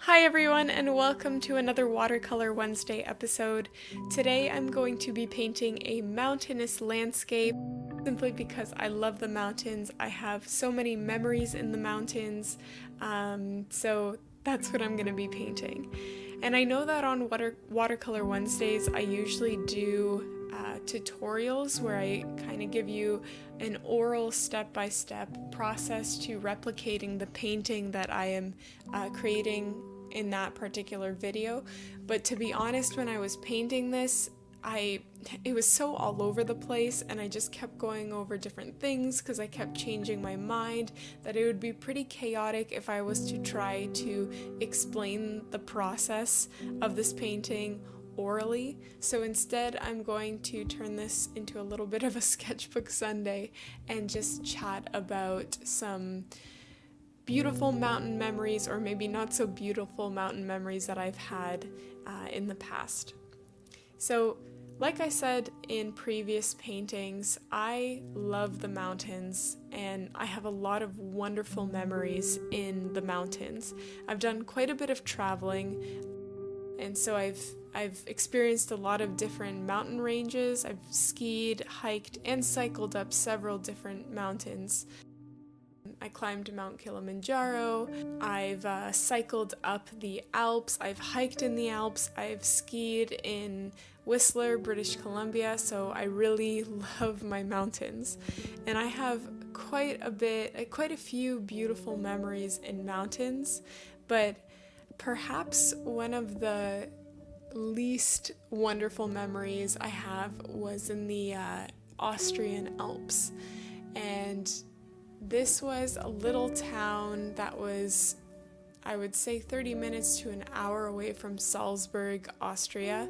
Hi everyone, and welcome to another Watercolor Wednesday episode. Today I'm going to be painting a mountainous landscape simply because I love the mountains. I have so many memories in the mountains, so that's what I'm going to be painting. And I know that on Watercolor Wednesdays I usually do tutorials where I kind of give you an oral step-by-step process to replicating the painting that I am creating in that particular video. But to be honest, when I was painting this, it was so all over the place, and I just kept going over different things because I kept changing my mind that it would be pretty chaotic if I was to try to explain the process of this painting orally. So instead I'm going to turn this into a little bit of a sketchbook Sunday and just chat about some beautiful mountain memories, or maybe not so beautiful mountain memories that I've had in the past. So like I said in previous paintings, I love the mountains and I have a lot of wonderful memories in the mountains. I've done quite a bit of traveling, and so I've experienced a lot of different mountain ranges. I've skied, hiked, and cycled up several different mountains. I climbed Mount Kilimanjaro, I've cycled up the Alps, I've hiked in the Alps, I've skied in Whistler, British Columbia, so I really love my mountains. And I have quite a few beautiful memories in mountains, but perhaps one of the least wonderful memories I have was in the Austrian Alps. And this was a little town that was, I would say, 30 minutes to an hour away from Salzburg, Austria.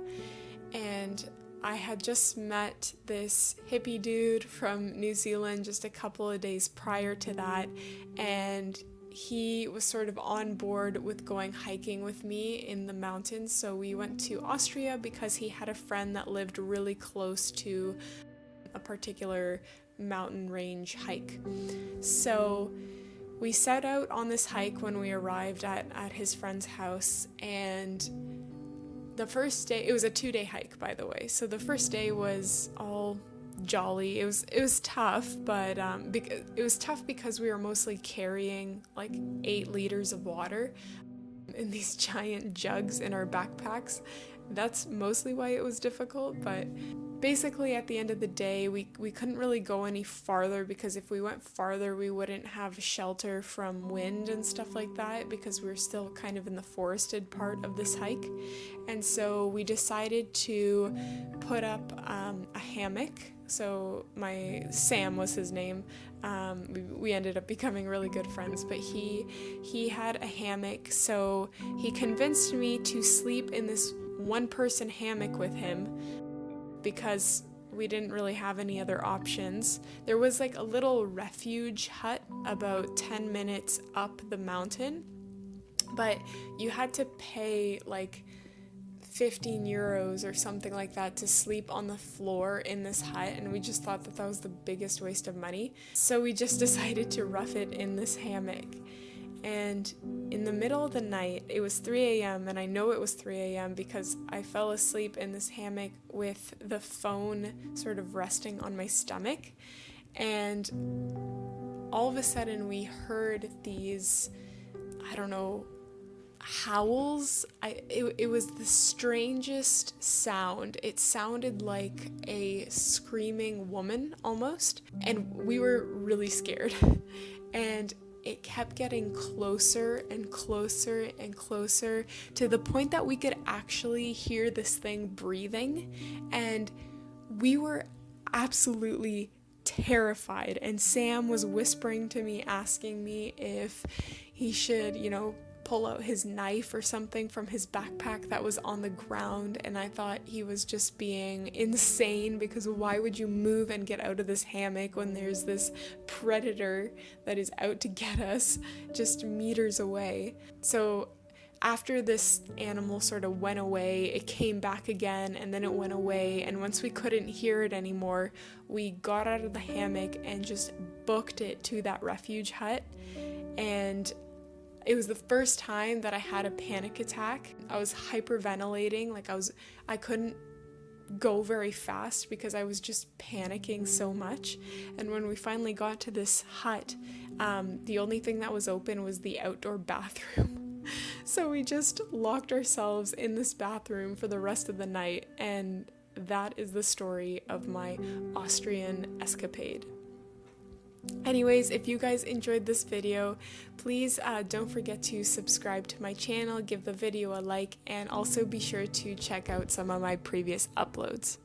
And I had just met this hippie dude from New Zealand just a couple of days prior to that, and he was sort of on board with going hiking with me in the mountains. So we went to Austria because he had a friend that lived really close to a particular mountain range hike. So we set out on this hike when we arrived at his friend's house, and the first day, it was a 2-day hike, by the way. So the first day was all jolly. It was tough, but it was tough because we were mostly carrying like 8 liters of water in these giant jugs in our backpacks. That's mostly why it was difficult, but basically at the end of the day we couldn't really go any farther, because if we went farther we wouldn't have shelter from wind and stuff like that, because we were still kind of in the forested part of this hike. And so we decided to put up a hammock. So Sam was his name. We ended up becoming really good friends, but he had a hammock, so he convinced me to sleep in this one-person hammock with him because we didn't really have any other options. There was like a little refuge hut about 10 minutes up the mountain, but you had to pay like 15 euros or something like that to sleep on the floor in this hut, and we just thought that was the biggest waste of money. So we just decided to rough it in this hammock. And in the middle of the night, it was 3 a.m., and I know it was 3 a.m. because I fell asleep in this hammock with the phone sort of resting on my stomach, and all of a sudden we heard these, I don't know, howls. It was the strangest sound. It sounded like a screaming woman almost, and we were really scared. And it kept getting closer and closer and closer to the point that we could actually hear this thing breathing, and we were absolutely terrified. And Sam was whispering to me, asking me if he should, pull out his knife or something from his backpack that was on the ground, and I thought he was just being insane, because why would you move and get out of this hammock when there's this predator that is out to get us just meters away? So after this animal sort of went away, it came back again, and then it went away, and once we couldn't hear it anymore, we got out of the hammock and just booked it to that refuge hut. And It was the first time that I had a panic attack. I was hyperventilating, like I couldn't go very fast because I was just panicking so much. And when we finally got to this hut, the only thing that was open was the outdoor bathroom. So we just locked ourselves in this bathroom for the rest of the night, and that is the story of my Austrian escapade. Anyways, if you guys enjoyed this video, please don't forget to subscribe to my channel, give the video a like, and also be sure to check out some of my previous uploads.